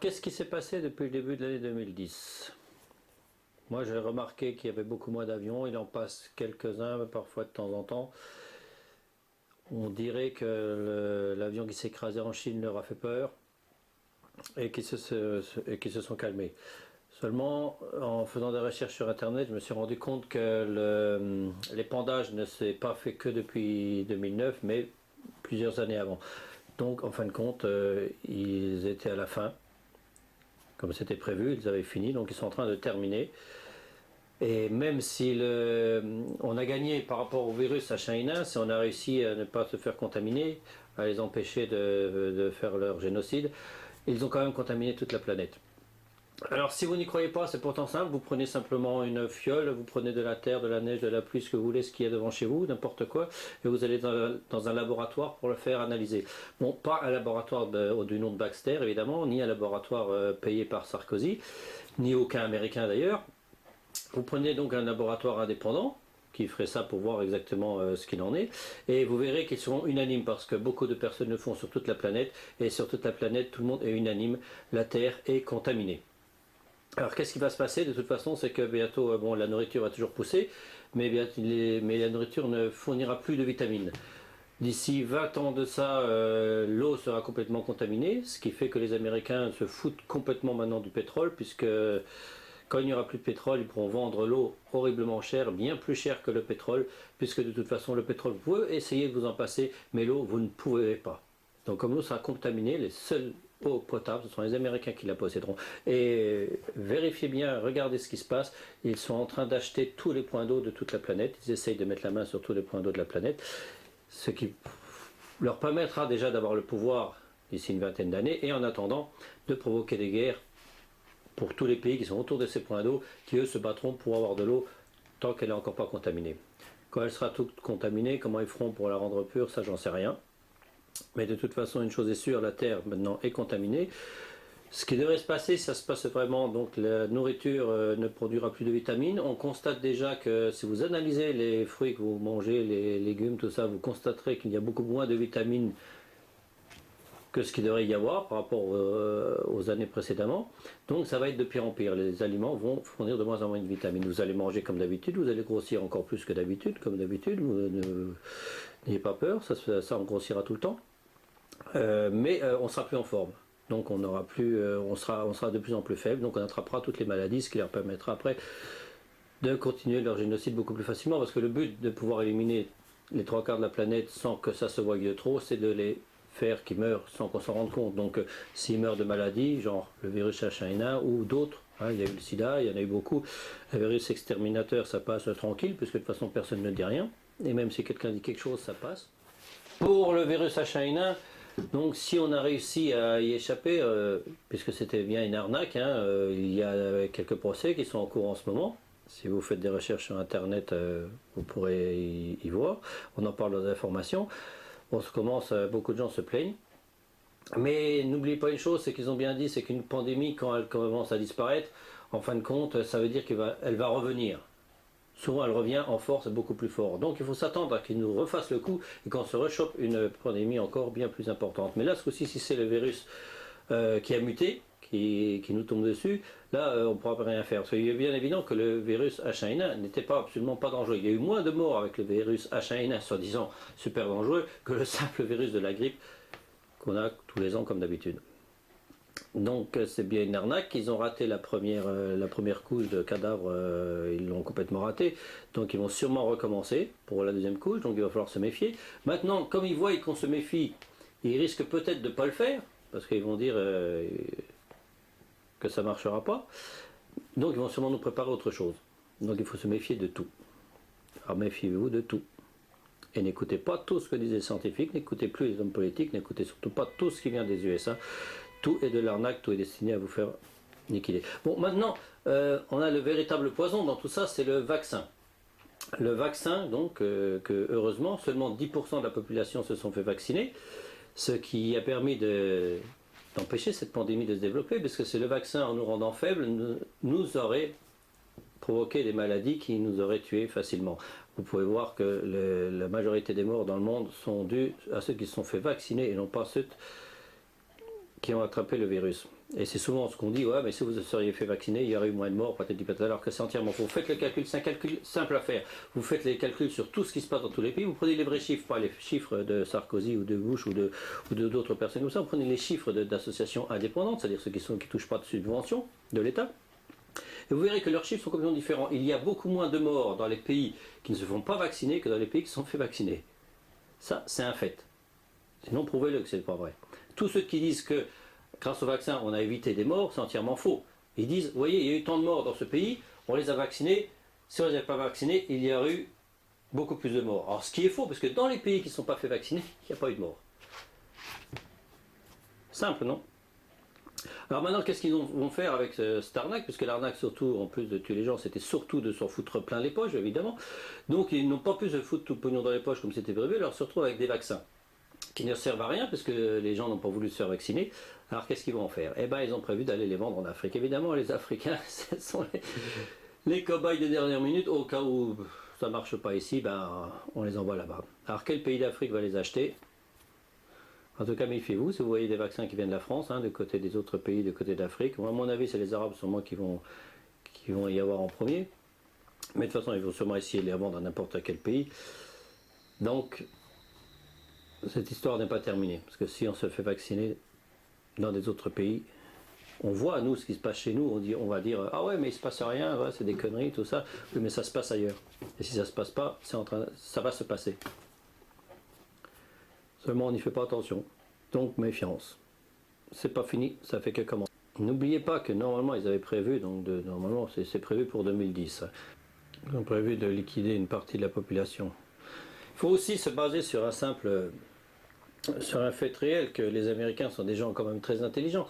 qu'est-ce qui s'est passé depuis le début de l'année 2010? Moi, j'ai remarqué qu'il y avait beaucoup moins d'avions. Il en passe quelques-uns, parfois de temps en temps. On dirait que l'avion qui s'est écrasé en Chine leur a fait peur et qu'ils se sont calmés. Seulement, en faisant des recherches sur Internet, je me suis rendu compte que l'épandage ne s'est pas fait que depuis 2009, mais plusieurs années avant. Donc, en fin de compte, ils étaient à la fin. Comme c'était prévu, ils avaient fini, donc ils sont en train de terminer. Et même si on a gagné par rapport au virus H1N1, si on a réussi à ne pas se faire contaminer, à les empêcher de faire leur génocide, ils ont quand même contaminé toute la planète. Alors si vous n'y croyez pas, c'est pourtant simple, vous prenez simplement une fiole, vous prenez de la terre, de la neige, de la pluie, ce que vous voulez, ce qu'il y a devant chez vous, n'importe quoi, et vous allez dans un laboratoire pour le faire analyser. Bon, pas un laboratoire du nom de Baxter évidemment, ni un laboratoire payé par Sarkozy, ni aucun américain d'ailleurs. Vous prenez donc un laboratoire indépendant, qui ferait ça pour voir exactement ce qu'il en est, et vous verrez qu'ils seront unanimes, parce que beaucoup de personnes le font sur toute la planète, et sur toute la planète, tout le monde est unanime, la Terre est contaminée. Alors qu'est-ce qui va se passer? De toute façon, c'est que bientôt, bon, la nourriture va toujours pousser, mais la nourriture ne fournira plus de vitamines. D'ici 20 ans de ça, l'eau sera complètement contaminée, ce qui fait que les Américains se foutent complètement maintenant du pétrole, puisque quand il n'y aura plus de pétrole, ils pourront vendre l'eau horriblement cher, bien plus cher que le pétrole, puisque de toute façon, le pétrole, vous pouvez essayer de vous en passer, mais l'eau, vous ne pouvez pas. Donc comme l'eau sera contaminée, les seules eau potable, ce sont les Américains qui la posséderont. Et vérifiez bien, regardez ce qui se passe. Ils sont en train d'acheter tous les points d'eau de toute la planète. Ils essayent de mettre la main sur tous les points d'eau de la planète, ce qui leur permettra déjà d'avoir le pouvoir d'ici une vingtaine d'années, et en attendant de provoquer des guerres pour tous les pays qui sont autour de ces points d'eau, qui eux se battront pour avoir de l'eau tant qu'elle n'est encore pas contaminée. Quand elle sera toute contaminée, comment ils feront pour la rendre pure, ça j'en sais rien. Mais de toute façon, une chose est sûre, la Terre maintenant est contaminée. Ce qui devrait se passer, ça se passe vraiment, donc la nourriture ne produira plus de vitamines. On constate déjà que si vous analysez les fruits que vous mangez, les légumes, tout ça, vous constaterez qu'il y a beaucoup moins de vitamines que ce qu'il devrait y avoir par rapport aux années précédemment. Donc ça va être de pire en pire. Les aliments vont fournir de moins en moins de vitamines. Vous allez manger comme d'habitude, vous allez grossir encore plus que d'habitude, comme d'habitude. N'ayez pas peur, ça on grossira tout le temps. Mais on sera plus en forme. Donc on sera de plus en plus faible, donc on attrapera toutes les maladies, ce qui leur permettra après de continuer leur génocide beaucoup plus facilement, parce que le but de pouvoir éliminer les 3/4 de la planète sans que ça se voie de trop, c'est de les faire qu'ils meurent sans qu'on s'en rende compte. Donc s'ils meurent de maladies, genre le virus H1N1 ou d'autres, hein, il y a eu le sida, il y en a eu beaucoup, le virus exterminateur, ça passe tranquille, puisque de toute façon personne ne dit rien, et même si quelqu'un dit quelque chose, ça passe. Pour le virus H1N1, donc si on a réussi à y échapper, puisque c'était bien une arnaque, hein, il y a quelques procès qui sont en cours en ce moment. Si vous faites des recherches sur Internet, vous pourrez y voir. On en parle dans les informations. Beaucoup de gens se plaignent. Mais n'oubliez pas une chose, c'est qu'ils ont bien dit, c'est qu'une pandémie, quand elle commence à disparaître, en fin de compte, ça veut dire qu'elle va revenir. Souvent elle revient en force beaucoup plus fort. Donc il faut s'attendre à qu'ils nous refassent le coup et qu'on se rechoppe une pandémie encore bien plus importante. Mais là, ce coup-ci, si c'est le virus qui a muté, qui nous tombe dessus, là on ne pourra rien faire. Parce qu'il est bien évident que le virus H1N1 n'était absolument pas dangereux. Il y a eu moins de morts avec le virus H1N1, soi-disant super dangereux, que le simple virus de la grippe qu'on a tous les ans comme d'habitude. Donc c'est bien une arnaque, ils ont raté la première couche de cadavres, ils l'ont complètement raté, donc ils vont sûrement recommencer pour la deuxième couche, donc il va falloir se méfier. Maintenant, comme ils voient qu'on se méfie, ils risquent peut-être de ne pas le faire, parce qu'ils vont dire que ça ne marchera pas, donc ils vont sûrement nous préparer autre chose. Donc il faut se méfier de tout. Alors méfiez-vous de tout. Et n'écoutez pas tout ce que disent les scientifiques, n'écoutez plus les hommes politiques, n'écoutez surtout pas tout ce qui vient des USA. Tout est de l'arnaque, tout est destiné à vous faire liquider. Bon, maintenant, on a le véritable poison dans tout ça, c'est le vaccin. Le vaccin, donc, que heureusement, seulement 10% de la population se sont fait vacciner, ce qui a permis d'empêcher cette pandémie de se développer, parce que c'est le vaccin, en nous rendant faibles, nous aurait provoqué des maladies qui nous auraient tués facilement. Vous pouvez voir que la majorité des morts dans le monde sont dues à ceux qui se sont fait vacciner et non pas ceux qui ont attrapé le virus. Et c'est souvent ce qu'on dit, ouais, mais si vous seriez fait vacciner, il y aurait eu moins de morts, peut-être du alors que c'est entièrement faux. Vous faites le calcul, c'est un calcul simple à faire. Vous faites les calculs sur tout ce qui se passe dans tous les pays, vous prenez les vrais chiffres, pas les chiffres de Sarkozy ou de Bush ou d'autres personnes comme ça, vous prenez les chiffres d'associations indépendantes, c'est-à-dire ceux qui ne touchent pas de subventions de l'État. Et vous verrez que leurs chiffres sont complètement différents. Il y a beaucoup moins de morts dans les pays qui ne se font pas vacciner que dans les pays qui se sont fait vacciner. Ça, c'est un fait. Sinon, prouvez-le que ce n'est pas vrai. Tous ceux qui disent que grâce au vaccin, on a évité des morts, c'est entièrement faux. Ils disent, vous voyez, il y a eu tant de morts dans ce pays, on les a vaccinés, si on ne les avait pas vaccinés, il y aurait eu beaucoup plus de morts. Alors ce qui est faux, parce que dans les pays qui ne sont pas fait vacciner, il n'y a pas eu de morts. Simple, non? Alors maintenant, qu'est-ce qu'ils vont faire avec cette arnaque? Puisque l'arnaque, surtout, en plus de tuer les gens, c'était surtout de s'en foutre plein les poches, évidemment. Donc ils n'ont pas pu se foutre tout le pognon dans les poches comme c'était prévu, alors ils se retrouvent avec des vaccins qui ne servent à rien, parce que les gens n'ont pas voulu se faire vacciner. Alors qu'est-ce qu'ils vont faire? Eh bien, ils ont prévu d'aller les vendre en Afrique. Évidemment, les Africains, ce sont les cobayes de dernière minute. Au cas où ça ne marche pas ici, ben, on les envoie là-bas. Alors quel pays d'Afrique va les acheter? En tout cas, méfiez-vous, si vous voyez des vaccins qui viennent de la France, du côté des autres pays, du côté d'Afrique. Moi, à mon avis, c'est les Arabes sûrement qui vont y avoir en premier. Mais de toute façon, ils vont sûrement essayer de les vendre à n'importe quel pays. Donc, cette histoire n'est pas terminée. Parce que si on se fait vacciner dans des autres pays, on voit, nous, ce qui se passe chez nous. On va dire, ah ouais, mais il ne se passe rien, ouais, c'est des conneries, tout ça. Oui, mais ça se passe ailleurs. Et si ça ne se passe pas, ça va se passer. Seulement, on n'y fait pas attention. Donc, méfiance. C'est pas fini, ça fait que commencer. N'oubliez pas que normalement, ils avaient prévu, normalement, c'est prévu pour 2010. Ils ont prévu de liquider une partie de la population. Il faut aussi se baser sur un fait réel, que les Américains sont des gens quand même très intelligents.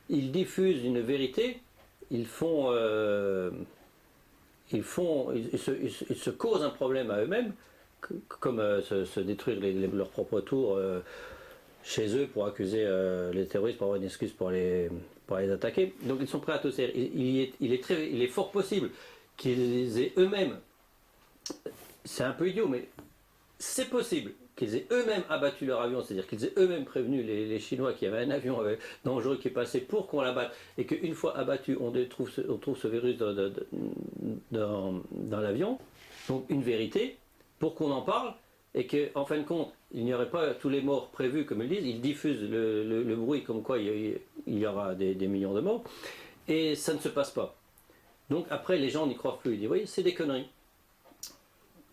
Ils diffusent une vérité, ils se causent un problème à eux-mêmes, comme se détruire leur propre tour chez eux pour accuser les terroristes, pour avoir une excuse pour les attaquer. Donc ils sont prêts à tout faire. Il est fort possible qu'ils aient eux-mêmes, c'est un peu idiot, mais c'est possible qu'ils aient eux-mêmes abattu leur avion, c'est-à-dire qu'ils aient eux-mêmes prévenu les Chinois qu'il y avait un avion dangereux qui est passé pour qu'on l'abatte, et qu'une fois abattu, on trouve ce virus dans l'avion. Donc une vérité, pour qu'on en parle, et qu'en fin de compte, il n'y aurait pas tous les morts prévus, comme ils disent, ils diffusent le bruit comme quoi il y aura des millions de morts, et ça ne se passe pas. Donc après, les gens n'y croient plus, ils disent, oui, c'est des conneries.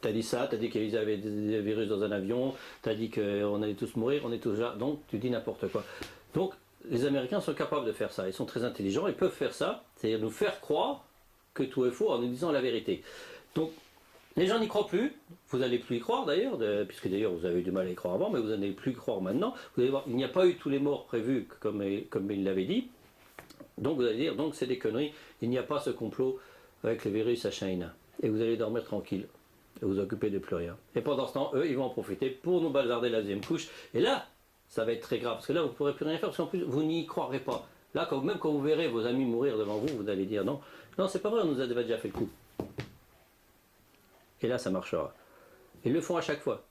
T'as dit ça, t'as dit qu'ils avaient des virus dans un avion, t'as dit qu'on allait tous mourir, on est tous là, donc tu dis n'importe quoi. Donc les Américains sont capables de faire ça, ils sont très intelligents, ils peuvent faire ça, c'est-à-dire nous faire croire que tout est faux en nous disant la vérité. Donc les gens n'y croient plus, vous n'allez plus y croire d'ailleurs, puisque d'ailleurs vous avez eu du mal à y croire avant, mais vous n'allez plus y croire maintenant. Vous allez voir, il n'y a pas eu tous les morts prévus comme il l'avait dit, donc vous allez dire, donc c'est des conneries, il n'y a pas ce complot avec le virus à China. Et vous allez dormir tranquille. Et vous occupez de plus rien. Et pendant ce temps, eux, ils vont en profiter pour nous bazarder la deuxième couche. Et là, ça va être très grave, parce que là, vous ne pourrez plus rien faire, parce qu'en plus, vous n'y croirez pas. Là, même quand vous verrez vos amis mourir devant vous, vous allez dire non, non, c'est pas vrai, on nous a déjà fait le coup. Et là, ça marchera. Ils le font à chaque fois.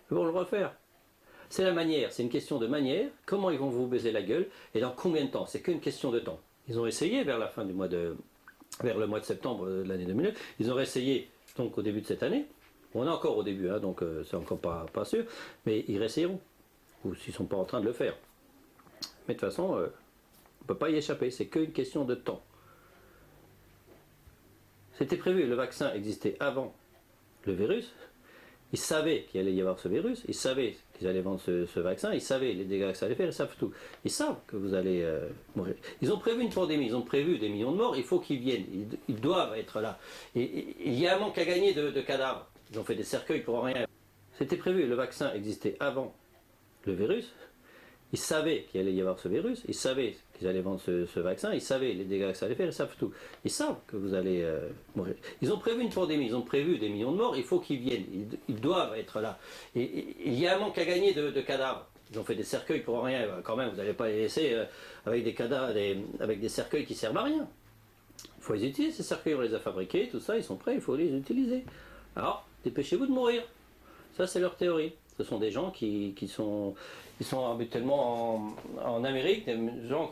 Ils vont le refaire. C'est la manière, c'est une question de manière. Comment ils vont vous baiser la gueule, et dans combien de temps? C'est qu'une question de temps. Ils ont essayé vers le mois de septembre de l'année 2009, ils ont essayé donc au début de cette année. On est encore au début, donc c'est encore pas sûr, mais ils réessayeront, ou s'ils ne sont pas en train de le faire. Mais de toute façon, on ne peut pas y échapper, c'est qu'une question de temps. C'était prévu, le vaccin existait avant le virus, ils savaient qu'il allait y avoir ce virus, ils savaient qu'ils allaient vendre ce vaccin, ils savaient les dégâts que ça allait faire, ils savent tout. Ils savent que vous allez mourir. Ils ont prévu une pandémie, ils ont prévu des millions de morts, il faut qu'ils viennent, ils doivent être là. Et il y a un manque à gagner de cadavres. Ils ont fait des cercueils pour rien. C'était prévu, le vaccin existait avant le virus, ils savaient qu'il allait y avoir ce virus, ils savaient qu'ils allaient vendre ce vaccin, ils savaient les dégâts que ça allait faire, ils savent tout. Ils savent que vous allez mourir. Ils ont prévu une pandémie, ils ont prévu des millions de morts, il faut qu'ils viennent, ils doivent être là. Et il y a un manque à gagner de cadavres. Ils ont fait des cercueils pour rien, quand même, vous n'allez pas les laisser avec des cadavres, avec des cercueils qui servent à rien. Il faut les utiliser, ces cercueils, on les a fabriqués, tout ça, ils sont prêts, il faut les utiliser. Alors, dépêchez-vous de mourir. Ça, c'est leur théorie. Ce sont des gens qui sont habituellement en Amérique, des gens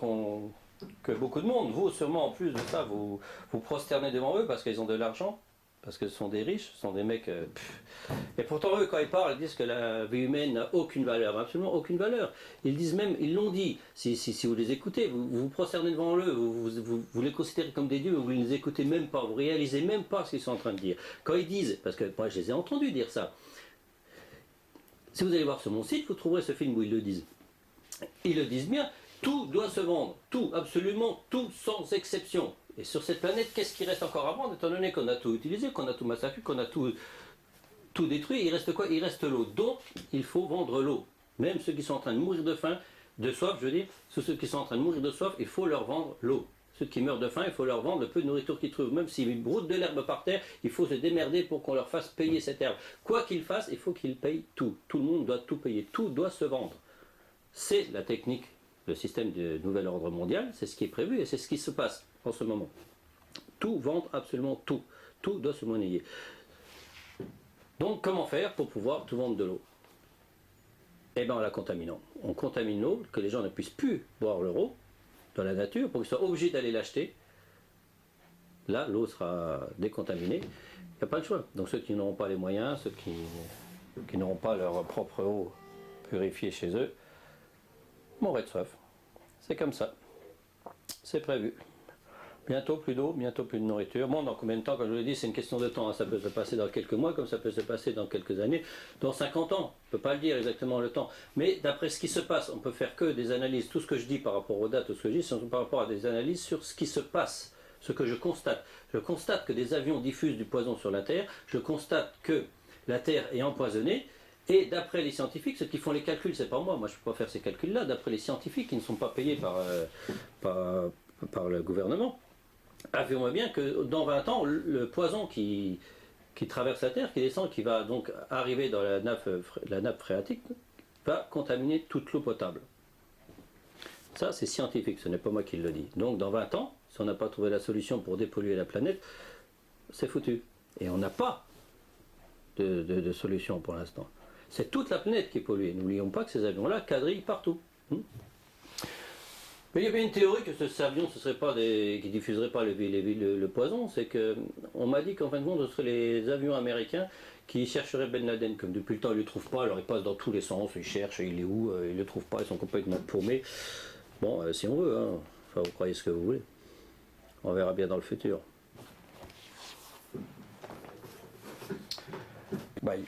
que beaucoup de monde, vous sûrement en plus de ça, vous vous prosternez devant eux parce qu'ils ont de l'argent, parce que ce sont des riches, ce sont des mecs... Et pourtant eux, quand ils parlent, ils disent que la vie humaine n'a aucune valeur, absolument aucune valeur. Ils disent même, ils l'ont dit, si vous les écoutez, vous vous prosternez devant eux, vous les considérez comme des dieux, mais vous ne les écoutez même pas, vous réalisez même pas ce qu'ils sont en train de dire. Quand ils disent, parce que moi je les ai entendus dire ça, si vous allez voir sur mon site, vous trouverez ce film où ils le disent. Ils le disent bien, tout doit se vendre, tout, absolument tout, sans exception. Et sur cette planète, qu'est-ce qui reste encore à vendre, étant donné qu'on a tout utilisé, qu'on a tout massacré, qu'on a tout détruit, il reste quoi? Il reste l'eau. Donc, il faut vendre l'eau. Même ceux qui sont en train de mourir de faim, de soif, je veux dire, ceux qui sont en train de mourir de soif, il faut leur vendre l'eau. Ceux qui meurent de faim, il faut leur vendre le peu de nourriture qu'ils trouvent. Même s'ils broutent de l'herbe par terre, il faut se démerder pour qu'on leur fasse payer cette herbe. Quoi qu'ils fassent, il faut qu'ils payent tout. Tout le monde doit tout payer. Tout doit se vendre. C'est la technique, le système de nouvel ordre mondial, c'est ce qui est prévu et c'est ce qui se passe en ce moment. Tout vendre, absolument tout. Tout doit se monnayer. Donc comment faire pour pouvoir tout vendre de l'eau? Eh bien en la contaminant. On contamine l'eau, que les gens ne puissent plus boire l'eau dans la nature, pour qu'ils soient obligés d'aller l'acheter. Là, l'eau sera décontaminée. Il n'y a pas de choix. Donc ceux qui n'auront pas les moyens, ceux qui n'auront pas leur propre eau purifiée chez eux, mourraient de soif. C'est comme ça. C'est prévu. Bientôt plus d'eau, bientôt plus de nourriture. Bon, dans combien de temps? Comme je vous l'ai dit, c'est une question de temps. Ça peut se passer dans quelques mois, comme ça peut se passer dans quelques années, dans 50 ans. On ne peut pas le dire exactement le temps. Mais d'après ce qui se passe, on peut faire que des analyses. Tout ce que je dis par rapport aux dates, tout ce que je dis, c'est par rapport à des analyses sur ce qui se passe, ce que je constate. Je constate que des avions diffusent du poison sur la Terre. Je constate que la Terre est empoisonnée. Et d'après les scientifiques, ceux qui font les calculs, c'est pas moi. Moi, je ne peux pas faire ces calculs-là. D'après les scientifiques qui ne sont pas payés par le gouvernement, affirme bien que dans 20 ans, le poison qui traverse la Terre, qui descend, qui va donc arriver dans la nappe phréatique, va contaminer toute l'eau potable. Ça, c'est scientifique, ce n'est pas moi qui le dis. Donc dans 20 ans, si on n'a pas trouvé la solution pour dépolluer la planète, c'est foutu. Et on n'a pas de solution pour l'instant. C'est toute la planète qui est polluée. N'oublions pas que ces avions-là quadrillent partout. Mais il y avait une théorie que ces avions qui ne diffuseraient pas le poison, c'est que on m'a dit qu'en fin de compte, ce seraient les avions américains qui chercheraient Ben Laden. Comme depuis le temps, ils ne le trouvent pas, alors ils passent dans tous les sens, ils cherchent, il est où, ils ne le trouvent pas, ils sont complètement paumés. Bon, si on veut, hein. Enfin, vous croyez ce que vous voulez. On verra bien dans le futur. Bye.